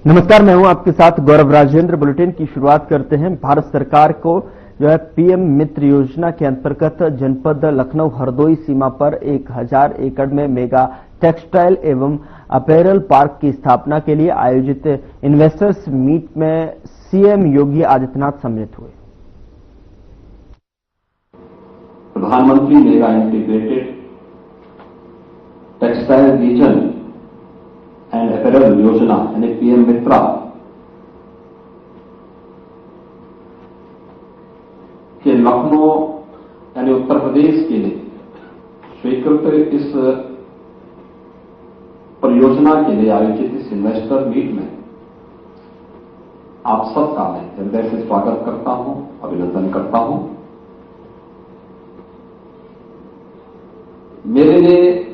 नमस्कार, मैं हूं आपके साथ गौरव राजेंद्र। बुलेटिन की शुरुआत करते हैं। भारत सरकार को जो है पीएम मित्र योजना के अंतर्गत जनपद लखनऊ हरदोई सीमा पर 1000 एकड़ में मेगा टेक्सटाइल एवं अपैरल पार्क की स्थापना के लिए आयोजित इन्वेस्टर्स मीट में सीएम योगी आदित्यनाथ सम्मिलित हुए। प्रधानमंत्री mega integrated textile reason and apparel योजना यानी पीएम मित्रा के लखनऊ यानी उत्तर प्रदेश के लिए स्वीकृत इस परियोजना के लिए आयोजित इस इन्वेस्टर मीट में आप सबका मैं हृदय से स्वागत करता हूं, अभिनंदन करता हूं। मेरे लिए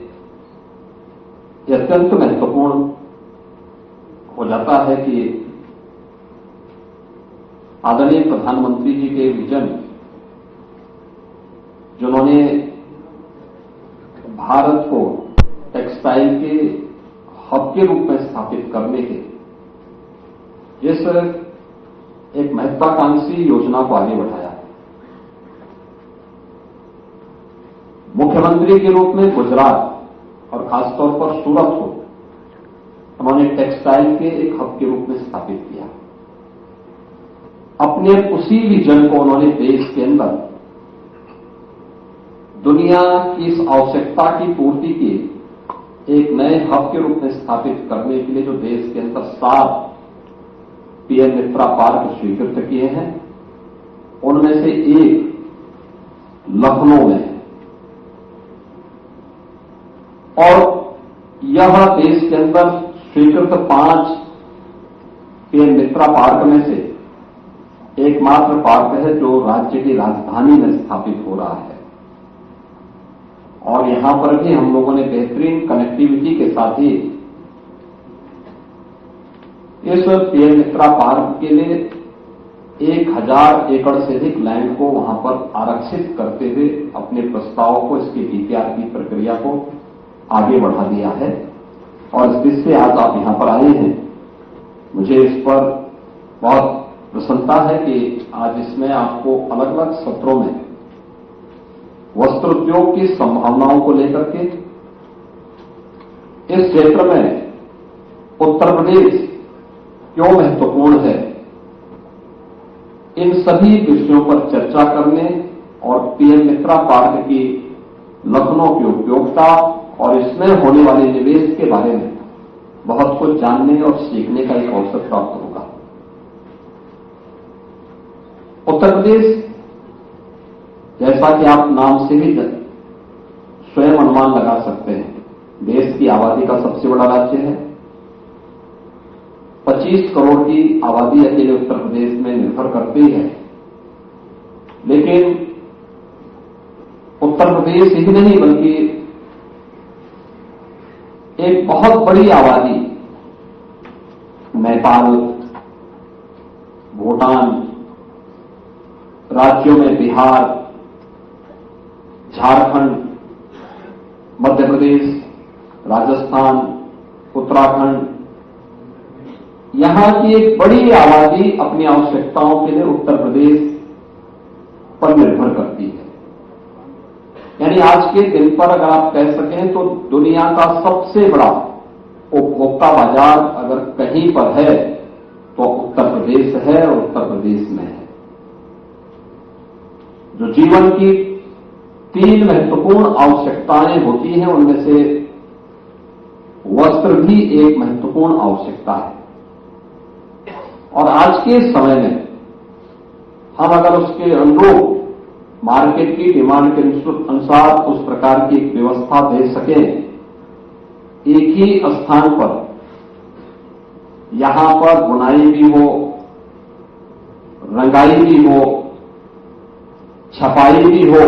यह अत्यंत महत्वपूर्ण हो जाता है कि आदरणीय प्रधानमंत्री जी के विजन, जिन्होंने भारत को टेक्सटाइल के हब के रूप में स्थापित करने के जिस एक महत्वाकांक्षी योजना को आगे बढ़ाया, मुख्यमंत्री के रूप में गुजरात और खासतौर पर सूरत को उन्होंने टेक्सटाइल के एक हब के रूप में स्थापित किया। अपने उसी विजन को उन्होंने देश के अंदर दुनिया की इस आवश्यकता की पूर्ति के एक नए हब के रूप में स्थापित करने के लिए जो देश के अंदर 7 पीएम मित्रा पार्क स्वीकृत किए हैं, उनमें से एक लखनऊ में है। और यह देश के अंदर स्वीकृत 5 पीएम मित्रा पार्क में से एकमात्र पार्क है जो राज्य की राजधानी में स्थापित हो रहा है। और यहां पर भी हम लोगों ने बेहतरीन कनेक्टिविटी के साथ ही इस पीएम मित्रा पार्क के लिए 1000 एकड़ से अधिक लैंड को वहां पर आरक्षित करते हुए अपने प्रस्ताव को, इसकी डीपीआर की प्रक्रिया को आगे बढ़ा दिया है। और इस दृष्टि से आज आप यहां पर आए हैं। मुझे इस पर बहुत प्रसन्नता है कि आज इसमें आपको अलग अलग सत्रों में वस्त्र उद्योग की संभावनाओं को लेकर के इस क्षेत्र में उत्तर प्रदेश क्यों महत्वपूर्ण है, इन सभी विषयों पर चर्चा करने और पीएम मित्रा पार्क की लखनऊ की उपयोगिता और इसमें होने वाले निवेश के बारे में बहुत कुछ जानने और सीखने का एक अवसर प्राप्त होगा। उत्तर प्रदेश, जैसा कि आप नाम से भी स्वयं अनुमान लगा सकते हैं, देश की आबादी का सबसे बड़ा राज्य है। 25 करोड़ की आबादी अकेले उत्तर प्रदेश में निर्भर करती है। लेकिन उत्तर प्रदेश ही नहीं बल्कि एक बहुत बड़ी आबादी नेपाल, भूटान, राज्यों में बिहार, झारखंड, मध्य प्रदेश, राजस्थान, उत्तराखंड, यहां की एक बड़ी आबादी अपनी आवश्यकताओं के लिए उत्तर प्रदेश पर निर्भर करती है। यानी आज के दिन पर अगर आप कह सकें तो दुनिया का सबसे बड़ा उपभोक्ता बाजार अगर कहीं पर है तो उत्तर प्रदेश है और उत्तर प्रदेश में है। जो जीवन की 3 महत्वपूर्ण आवश्यकताएं होती हैं, उनमें से वस्त्र भी एक महत्वपूर्ण आवश्यकता है। और आज के समय में हम अगर उसके अनुरूप मार्केट की डिमांड के अनुसार उस प्रकार की एक व्यवस्था दे सकें, एक ही स्थान पर यहां पर बुनाई भी हो, रंगाई भी हो, छपाई भी हो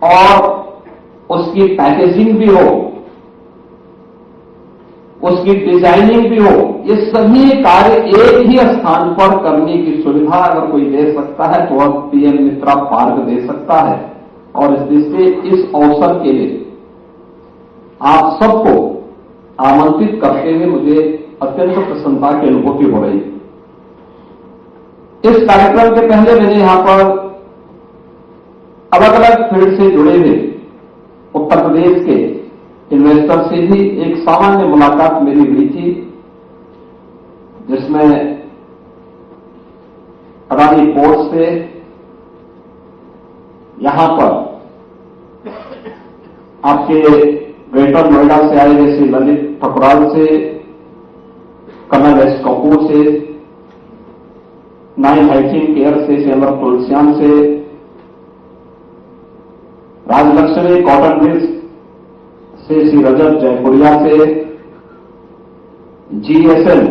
और उसकी पैकेजिंग भी हो, उसकी डिजाइनिंग भी हो, ये सभी कार्य एक ही स्थान पर करने की सुविधा अगर कोई दे सकता है तो वह पीएम मित्रा पार्क दे सकता है। और इस दृष्टि से इस अवसर के लिए आप सबको आमंत्रित करते हुए मुझे अत्यंत प्रसन्नता की अनुभूति हो रही। इस कार्यक्रम के पहले मैंने यहां पर अलग अलग फील्ड से जुड़े हुए उत्तर प्रदेश के इन्वेस्टर से भी एक सामान्य मुलाकात मेरी हुई थी, जिसमें अडानी पोर्ट से, यहां पर आपके ग्रेटर नोएडा से आए हुए श्री ललित ठकुराल से, कर्नल एस कपूर से, 918 केयर से अमर तुलसियान से, राजलक्ष्मी कॉटन मिल्स से श्री रजत जयपुरिया से, GSL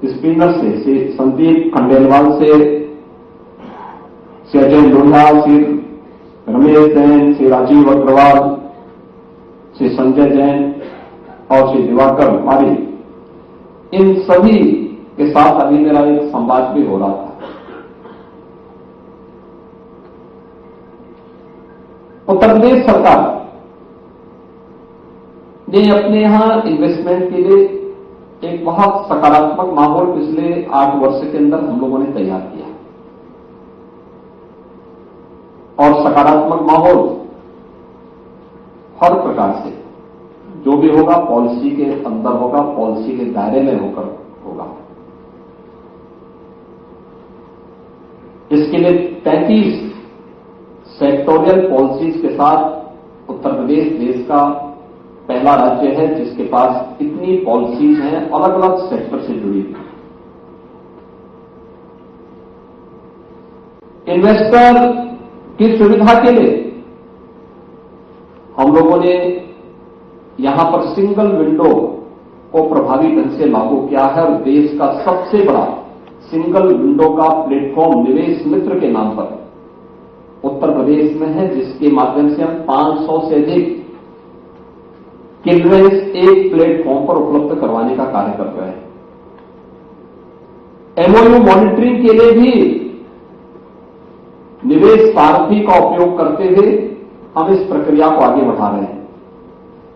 स्पिनर से श्री संदीप खंडेलवाल से, श्री अजय लोहिया, श्री रमेश जैन, श्री राजीव अग्रवाल, श्री संजय जैन और श्री दिवाकर कुमारी, इन सभी के साथ अभी मेरा एक संवाद भी हो रहा था। उत्तर प्रदेश सरकार ने अपने यहां इन्वेस्टमेंट के लिए एक बहुत सकारात्मक माहौल पिछले 8 वर्ष के अंदर हम लोगों ने तैयार किया, और सकारात्मक माहौल हर प्रकार से जो भी होगा पॉलिसी के अंदर होगा, पॉलिसी के दायरे में होकर होगा। इसके लिए 33 सेक्टोरियल पॉलिसीज के साथ उत्तर प्रदेश देश का पहला राज्य है जिसके पास इतनी पॉलिसीज हैं अलग अलग सेक्टर से जुड़ी हुई। इन्वेस्टर की सुविधा के लिए हम लोगों ने यहां पर सिंगल विंडो को प्रभावी ढंग से लागू किया है, और देश का सबसे बड़ा सिंगल विंडो का प्लेटफॉर्म निवेश मित्र के नाम पर उत्तर प्रदेश में है, जिसके माध्यम से हम 500 से अधिक क्लियरेंस एक प्लेटफॉर्म पर उपलब्ध करवाने का कार्य कर रहे हैं। MOU मॉनिटरिंग के लिए भी निवेश सारथी का उपयोग करते हुए हम इस प्रक्रिया को आगे बढ़ा रहे हैं।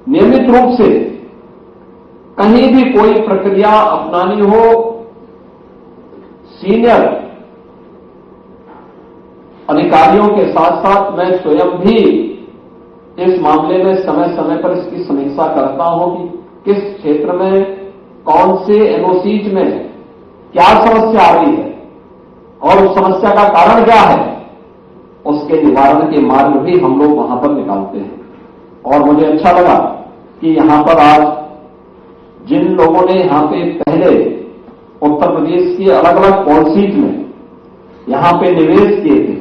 नियमित रूप से कहीं भी कोई प्रक्रिया अपनानी हो, सीनियर अधिकारियों के साथ साथ मैं स्वयं भी इस मामले में समय समय पर इसकी समीक्षा करता हूं कि किस क्षेत्र में कौन से एनओसीज में क्या समस्या आ रही है और उस समस्या का कारण क्या है, उसके निवारण के मार्ग भी हम लोग वहां पर निकालते हैं। और मुझे अच्छा लगा कि यहां पर आज जिन लोगों ने यहां पे पहले उत्तर प्रदेश की अलग अलग पॉलिसीज में यहां पे निवेश किए थे,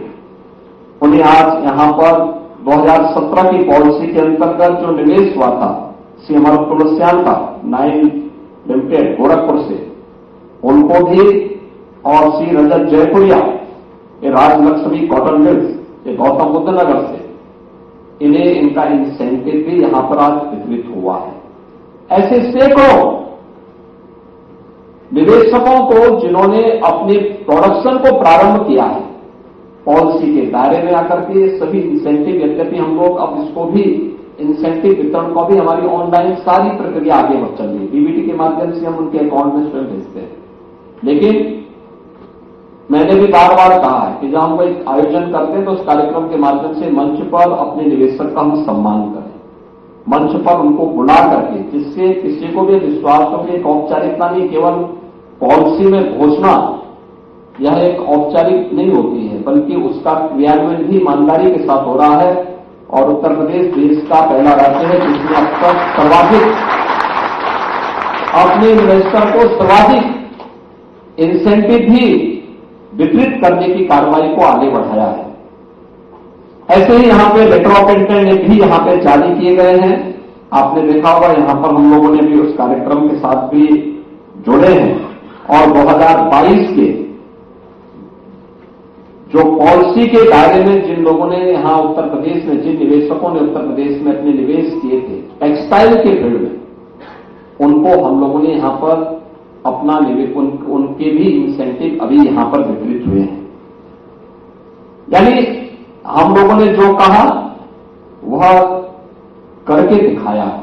उन्हें आज यहां पर 2017 की पॉलिसी के अंतर्गत जो निवेश हुआ था श्री अमर तुलसियान का 9 लिमिटेड गोरखपुर से, उनको भी, और श्री रजत जयपुरिया ये राजलक्ष्मी कॉटन मिल्स ये गौतम बुद्ध नगर से, इन्हें इनका इंसेंटिव भी यहां पर आज वितरित हुआ है। ऐसे सैकड़ों निवेशकों को जिन्होंने अपने प्रोडक्शन को प्रारंभ किया है पॉलिसी के दायरे में आकर के, सभी इंसेंटिव, यद्यपि हम लोग अब इसको भी इंसेंटिव वितरण को भी हमारी ऑनलाइन सारी प्रक्रिया आगे बढ़ चल रही है, डीबीटी के माध्यम से हम उनके अकाउंट में स्वयं भेजते हैं। लेकिन मैंने भी बार बार कहा है कि जब हम कोई आयोजन करते हैं तो उस कार्यक्रम के माध्यम से मंच पर अपने निवेशक का हम सम्मान करें, मंच पर उनको बुला करके, जिससे किसी को भी विश्वास हो कि एक औपचारिकता नहीं, केवल पॉलिसी में घोषणा यह एक औपचारिक नहीं होती है, बल्कि उसका क्रियान्वयन भी ईमानदारी के साथ हो रहा है। और उत्तर प्रदेश देश का पहला राज्य है जिसमें अब तक सर्वाधिक अपने इन्वेस्टर को सर्वाधिक इंसेंटिव भी वितरित करने की कार्रवाई को आगे बढ़ाया है। ऐसे ही यहां पे लेटर ऑफ इंटेंट भी यहां पे जारी किए गए हैं। आपने देखा होगा यहां पर हम लोगों ने भी उस कार्यक्रम के साथ भी जुड़े हैं, और 2022 के जो पॉलिसी के दायरे में जिन लोगों ने यहां उत्तर प्रदेश में, जिन निवेशकों ने उत्तर प्रदेश में अपने निवेश किए थे टेक्सटाइल के फील्ड में, उनको हम लोगों ने यहां पर अपना निवेश, उनके भी इंसेंटिव अभी यहां पर वितरित हुए हैं। यानी हम लोगों ने जो कहा वह करके दिखाया है।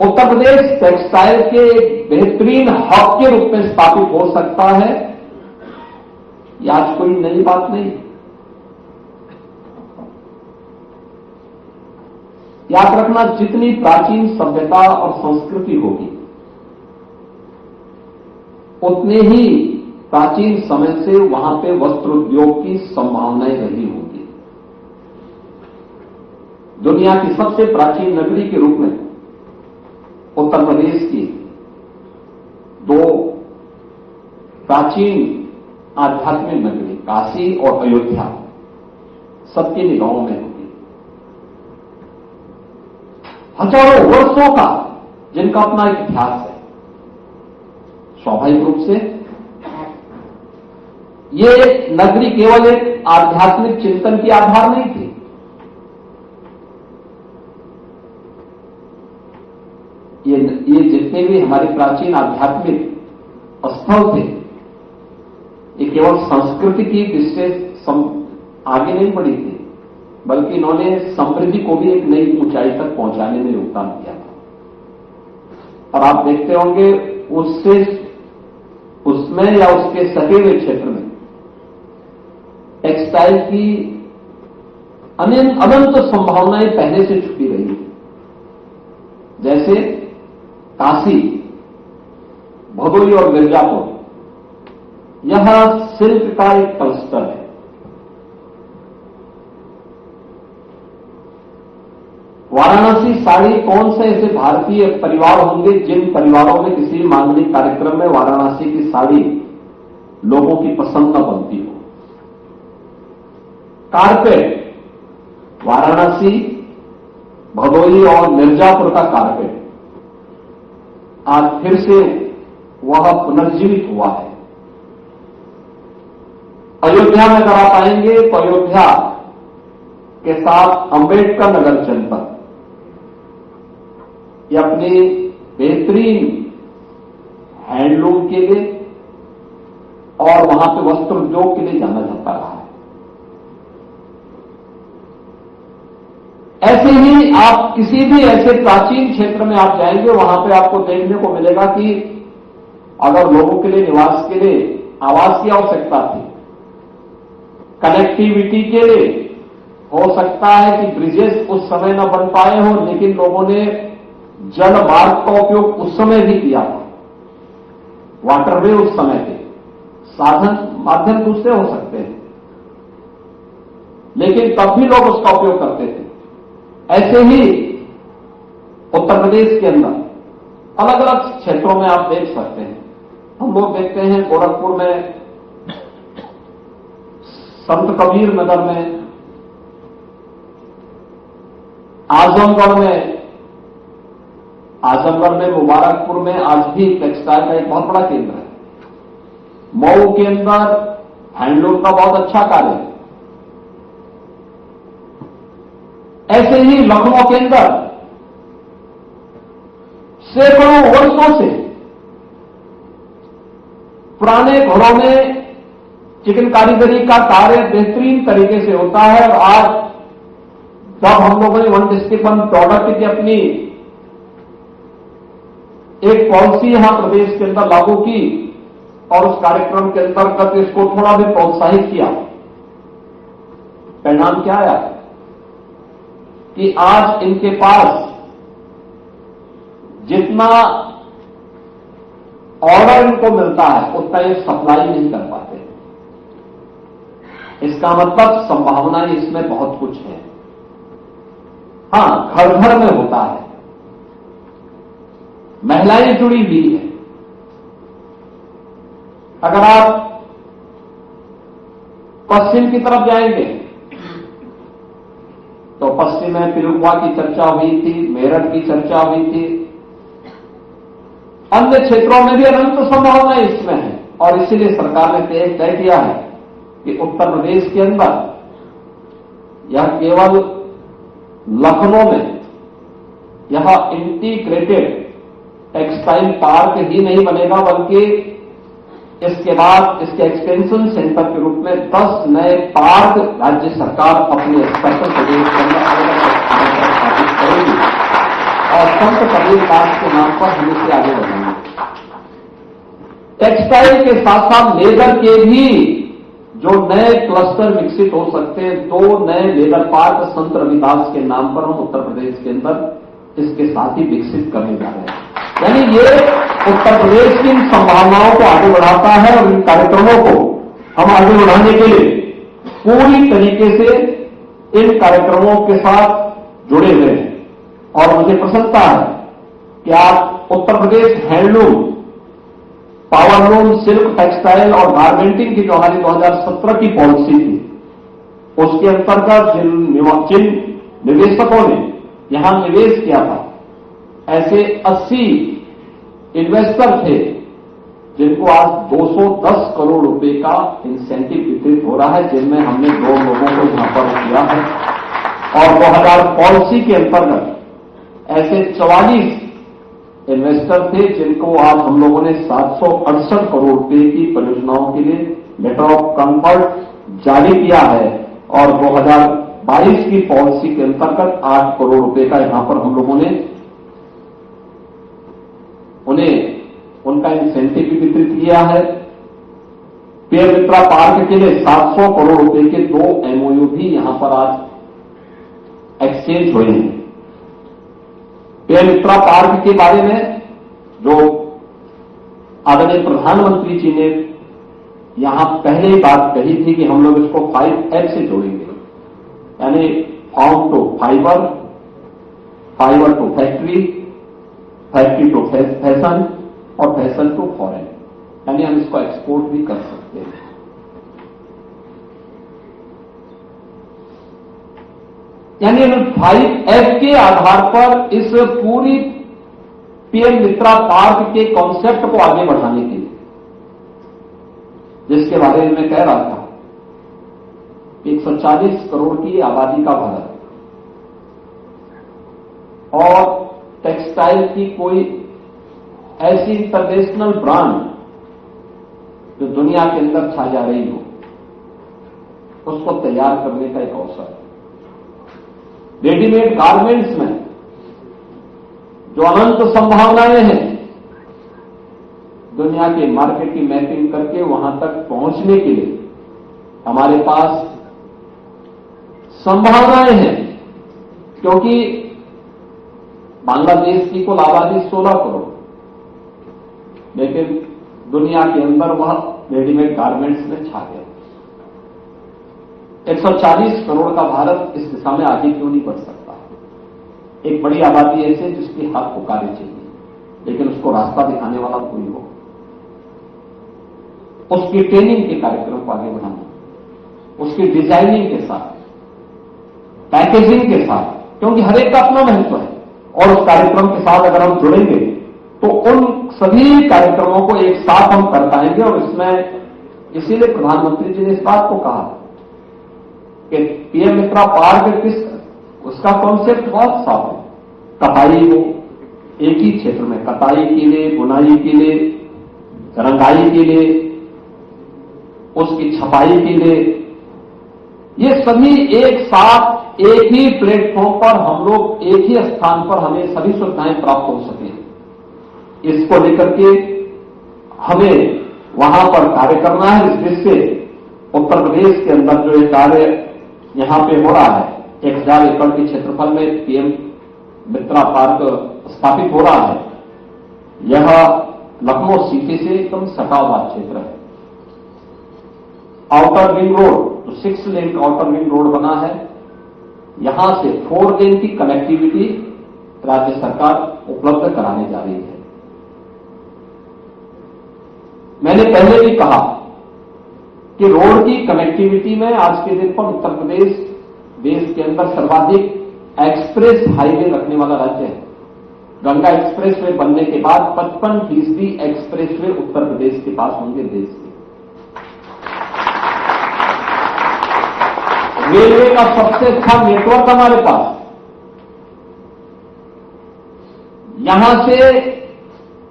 उत्तर प्रदेश टेक्सटाइल के एक बेहतरीन हब के रूप में स्थापित हो सकता है, यह आज कोई नई बात नहीं। याद रखना, जितनी प्राचीन सभ्यता और संस्कृति होगी, उतने ही प्राचीन समय से वहां पे वस्त्र उद्योग की संभावनाएं रही होंगी। दुनिया की सबसे प्राचीन नगरी के रूप में उत्तर प्रदेश की दो प्राचीन आध्यात्मिक नगरी काशी और अयोध्या सबकी निगाहों में होगी। हजारों वर्षों का जिनका अपना एक इतिहास है, स्वाभाविक रूप से ये नगरी केवल एक आध्यात्मिक चिंतन की आधार नहीं थी। ये जितने भी हमारे प्राचीन आध्यात्मिक स्थल थे, ये केवल संस्कृति की विशेष आगे नहीं बढ़ी थी, बल्कि इन्होंने समृद्धि को भी एक नई ऊंचाई तक पहुंचाने में योगदान दिया था। और आप देखते होंगे उसमें या उसके सटे हुए क्षेत्र में टेक्सटाइल की अनंत संभावनाएं पहले से छुपी रही है। जैसे काशी, भदोही और मिर्जापुर, यह सिल्क का एक क्लस्टर है। वाराणसी साड़ी, कौन से ऐसे भारतीय परिवार होंगे जिन परिवारों में किसी मांगलिक कार्यक्रम में वाराणसी की साड़ी लोगों की पसंद न बनती हो। कारपेट, वाराणसी, भदोही और मिर्जापुर का कारपेट आज फिर से वह पुनर्जीवित हुआ है। अयोध्या में अगर आप आएंगे तो अयोध्या के साथ अंबेडकर नगर जनपद ये अपनी बेहतरीन हैंडलूम के लिए और वहां पे वस्त्र उद्योग के लिए जाना जाता रहा है। ऐसे ही आप किसी भी ऐसे प्राचीन क्षेत्र में आप जाएंगे, वहां पे आपको देखने को मिलेगा कि अगर लोगों के लिए निवास के लिए आवास की आवश्यकता थी, कनेक्टिविटी के लिए हो सकता है कि ब्रिजेस उस समय न बन पाए हो, लेकिन लोगों ने जल मार्ग का उपयोग उस समय भी किया था। वाटरवे उस समय थे, साधन माध्यम दूसरे हो सकते हैं, लेकिन तब भी लोग उसका उपयोग करते थे। ऐसे ही उत्तर प्रदेश के अंदर अलग अलग क्षेत्रों में आप देख सकते हैं। हम लोग देखते हैं गोरखपुर में, संत कबीर नगर में, आजमगढ़ में, मुबारकपुर में आज भी टेक्सटाइल का एक बहुत बड़ा केंद्र है। मऊ के अंदर हैंडलूम का बहुत अच्छा कार्य है। ऐसे ही लखनऊ के अंदर सैकड़ों वर्षों से पुराने घरों में चिकन कारीगरी का कार्य बेहतरीन तरीके से होता है। और आज जब हम लोगों ने वन डिस्ट्रिक्ट वन प्रोडक्ट की अपनी एक पॉलिसी यहां प्रदेश के अंदर लागू की और उस कार्यक्रम के अंतर्गत इसको थोड़ा भी प्रोत्साहित किया, परिणाम क्या आया कि आज इनके पास जितना ऑर्डर इनको मिलता है उतना ये सप्लाई नहीं कर पाते। इसका मतलब संभावनाएं इसमें बहुत कुछ है। हां, घर घर में होता है, महिलाएं जुड़ी हुई है। अगर आप पश्चिम की तरफ जाएंगे तो पश्चिम में पिलुआ की चर्चा हुई थी, मेरठ की चर्चा हुई थी, अन्य क्षेत्रों में भी अनंत संभावनाएं इसमें है। और इसीलिए सरकार ने तय किया है कि उत्तर प्रदेश के अंदर यह केवल लखनऊ में यह इंटीग्रेटेड टेक्सटाइल पार्क ही नहीं बनेगा, बल्कि इसके बाद इसके एक्सटेंशन सेंटर के रूप में 10 नए पार्क राज्य सरकार अपने स्तर पर प्रदेश के अंदर अलग अलग स्थानों पर स्थापित करेगी। और संत कबीरदास के नाम पर हम इसे आगे बढ़ाएंगे। टेक्सटाइल के साथ साथ लेदर के भी जो नए क्लस्टर विकसित हो सकते हैं, 2 नए लेदर पार्क संत रविदास के नाम पर हम उत्तर प्रदेश के अंदर इसके साथ ही विकसित करने जा रहे हैं। यानी ये उत्तर प्रदेश की इन संभावनाओं को आगे बढ़ाता है और इन कार्यक्रमों को हम आगे बढ़ाने के लिए पूरी तरीके से इन कार्यक्रमों के साथ जुड़े हुए हैं। और मुझे प्रसन्नता है कि आज Uttar Pradesh handloom, powerloom, silk, textile और गारमेंटिंग की जो हमारी 2017 की पॉलिसी थी, उसके अंतर्गत जिन निवेशकों ने यहां निवेश किया था, ऐसे 80 इन्वेस्टर थे जिनको आज 210 करोड़ रुपए का इंसेंटिव वितरित हो रहा है, जिनमें हमने 2 लोगों को यहां पर किया है। और 2000 पॉलिसी के अंतर्गत ऐसे 44 इन्वेस्टर थे जिनको आज हम लोगों ने 768 करोड़ रुपए की परियोजनाओं के लिए लेटर ऑफ कंफर्ट जारी किया है। और 2022 की पॉलिसी के अंतर्गत 8 करोड़ रुपए का यहां पर हम लोगों ने उन्हें उनका इंसेंटिव भी वितरित किया है। पीएम मित्रा पार्क के लिए 700 करोड़ रुपए के 2 एमओयू भी यहां पर आज एक्सचेंज हुए हैं। पीएम मित्रा पार्क के बारे में जो आदरणीय प्रधानमंत्री जी ने यहां पहले ही बात कही थी कि हम लोग इसको 5F से जोड़ेंगे, यानी farm to fibre, fibre to factory, factory to fashion और फैशन टू फॉरेन, यानी हम इसको एक्सपोर्ट भी कर सकते हैं। यानी 5F के आधार पर इस पूरी पीएम मित्रा पार्क के कॉन्सेप्ट को आगे बढ़ाने के लिए, जिसके बारे में मैं कह रहा था, 140 करोड़ की आबादी का भारत और टेक्सटाइल की कोई ऐसी इंटरनेशनल ब्रांड जो दुनिया के अंदर छा जा रही हो, उसको तैयार करने का एक अवसर है। रेडीमेड गारमेंट्स में जो अनंत संभावनाएं हैं, दुनिया के मार्केट की मैपिंग करके वहां तक पहुंचने के लिए हमारे पास संभावनाएं हैं, क्योंकि बांग्लादेश की कुल आबादी 16 करोड़, लेकिन दुनिया के अंदर वह रेडीमेड गारमेंट्स में छा गया। 140 करोड़ का भारत इस दिशा में आगे क्यों नहीं बढ़ सकता? एक बड़ी आबादी ऐसे जिसकी हाथ पुकारे चाहिए, लेकिन उसको रास्ता दिखाने वाला कोई हो, उसकी ट्रेनिंग के कार्यक्रम को आगे बढ़ाना, उसकी डिजाइनिंग के साथ, पैकेजिंग के साथ, क्योंकि हर एक का अपना महत्व है। और उस कार्यक्रम के साथ अगर हम जुड़ेंगे तो उन सभी कार्यक्रमों को एक साथ हम कर पाएंगे। और इसमें इसीलिए प्रधानमंत्री जी ने इस बात को कहा कि पीएम मित्रा पार्क उसका कॉन्सेप्ट बहुत साफ है। कताई हो, एक ही क्षेत्र में कताई के लिए, बुनाई के लिए, रंगाई के लिए, उसकी छपाई के लिए, ये सभी एक साथ एक ही प्लेटफॉर्म पर हम लोग एक ही स्थान पर हमें सभी सुविधाएं प्राप्त हो सके, इसको लेकर के हमें वहां पर कार्य करना है। इस दृष्टि से उत्तर प्रदेश के अंदर जो ये कार्य यहां पे हो रहा है, 1000 एकड़ के क्षेत्रफल में पीएम मित्रा पार्क स्थापित हो रहा है, यह लखनऊ सिटी से एकदम सटा हुआ क्षेत्र है। आउटर रिंग रोड, जो 6 लेन का आउटर रिंग रोड बना है, यहां से 4 लेन की कनेक्टिविटी राज्य सरकार उपलब्ध कराने जा रही है। मैंने पहले भी कहा कि रोड की कनेक्टिविटी में आज के दिन पर उत्तर प्रदेश देश के अंदर सर्वाधिक एक्सप्रेस हाईवे रखने वाला राज्य है। गंगा एक्सप्रेस वे बनने के बाद 55% एक्सप्रेस वे उत्तर प्रदेश के पास होंगे देश के। रेलवे का सबसे अच्छा नेटवर्क हमारे पास, यहां से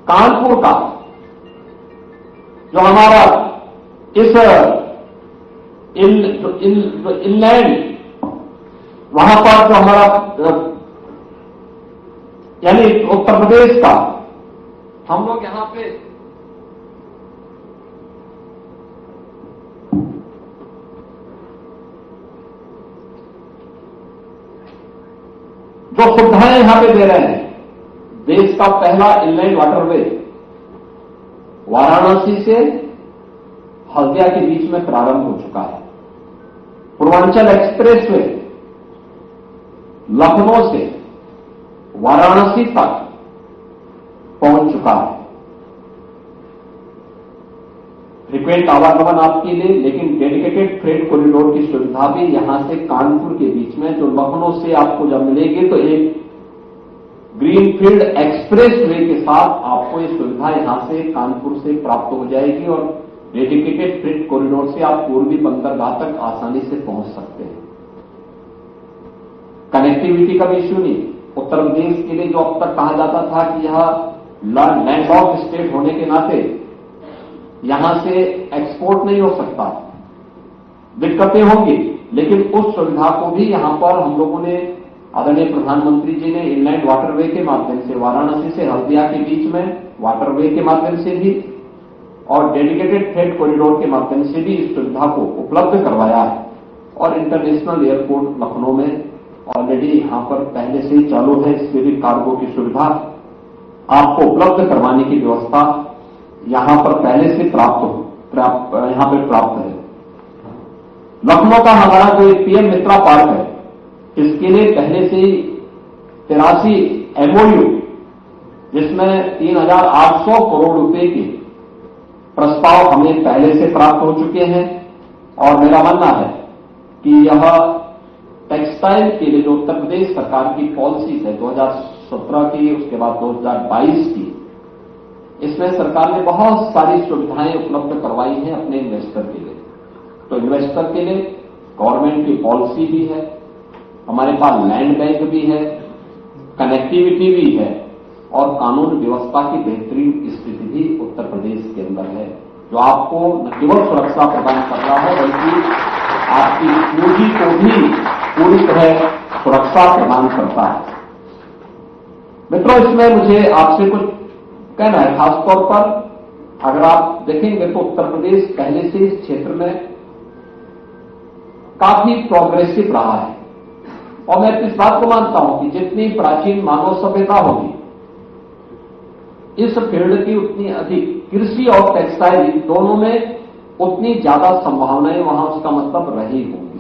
कानपुर का जो हमारा इस इनलैंड वहां पर जो हमारा यानी उत्तर प्रदेश का हम लोग यहां पे जो सुविधाएं यहां पे दे रहे हैं, देश का पहला इनलैंड वाटरवे वाराणसी से हल्दिया के बीच में प्रारंभ हो चुका है। पूर्वांचल एक्सप्रेसवे लखनऊ से वाराणसी तक पहुंच चुका है। फ्रीक्वेंट आवागमन आपके लिए, लेकिन डेडिकेटेड फ्रेट कॉरिडोर की सुविधा भी यहां से कानपुर के बीच में, जो लखनऊ से आपको जब मिलेगी तो एक ग्रीनफील्ड एक्सप्रेस वे के साथ आपको ये सुविधा यहां से कानपुर से प्राप्त हो जाएगी और डेडिकेटेड फ्रेट कॉरिडोर से आप पूर्वी बंदरगाह तक आसानी से पहुंच सकते हैं। कनेक्टिविटी का भी इश्यू नहीं। उत्तर प्रदेश के लिए जो अब तक कहा जाता था कि यह लैंडलॉक स्टेट होने के नाते यहां से एक्सपोर्ट नहीं हो सकता, दिक्कतें होंगी, लेकिन उस सुविधा को भी यहां पर हम लोगों ने, आदरणीय प्रधानमंत्री जी ने इनलैंड वाटरवे के माध्यम से वाराणसी से हल्दिया के बीच में वाटरवे के माध्यम से भी और डेडिकेटेड फ्रेट कॉरिडोर के माध्यम से भी इस सुविधा को उपलब्ध करवाया है। और इंटरनेशनल एयरपोर्ट लखनऊ में ऑलरेडी यहां पर पहले से ही चालू है। इसके भी कार्गो की सुविधा आपको उपलब्ध करवाने की व्यवस्था यहां पर पहले से यहां पर प्राप्त है। लखनऊ का हमारा जो पीएम मित्रा पार्क है, इसके लिए पहले से ही 83 एमओयू, जिसमें 3,800 करोड़ रुपए के प्रस्ताव हमें पहले से प्राप्त हो चुके हैं। और मेरा मानना है कि यह टेक्सटाइल के लिए जो उत्तर प्रदेश सरकार की पॉलिसीज है 2017 की, उसके बाद 2022 की, इसमें सरकार ने बहुत सारी सुविधाएं उपलब्ध करवाई हैं अपने इन्वेस्टर के लिए। तो इन्वेस्टर के लिए गवर्नमेंट की पॉलिसी भी है, हमारे पास लैंड बैंक भी है, कनेक्टिविटी भी है और कानून व्यवस्था की बेहतरीन स्थिति भी उत्तर प्रदेश के अंदर है, जो आपको न केवल सुरक्षा प्रदान कर रहा है बल्कि आपकी पूंजी को भी पूरी तरह सुरक्षा प्रदान करता है। मित्रों, इसमें मुझे आपसे कुछ कहना है। खासतौर पर अगर आप देखेंगे तो उत्तर प्रदेश पहले से इस क्षेत्र में काफी प्रोग्रेसिव रहा है और मैं इस बात को मानता हूं कि जितनी प्राचीन मानव सभ्यता होगी, इस फील्ड की उतनी अधिक, कृषि और टेक्सटाइल दोनों में उतनी ज्यादा संभावनाएं वहां उसका मतलब रही होंगी।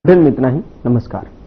बुलेटिन में इतना ही। नमस्कार।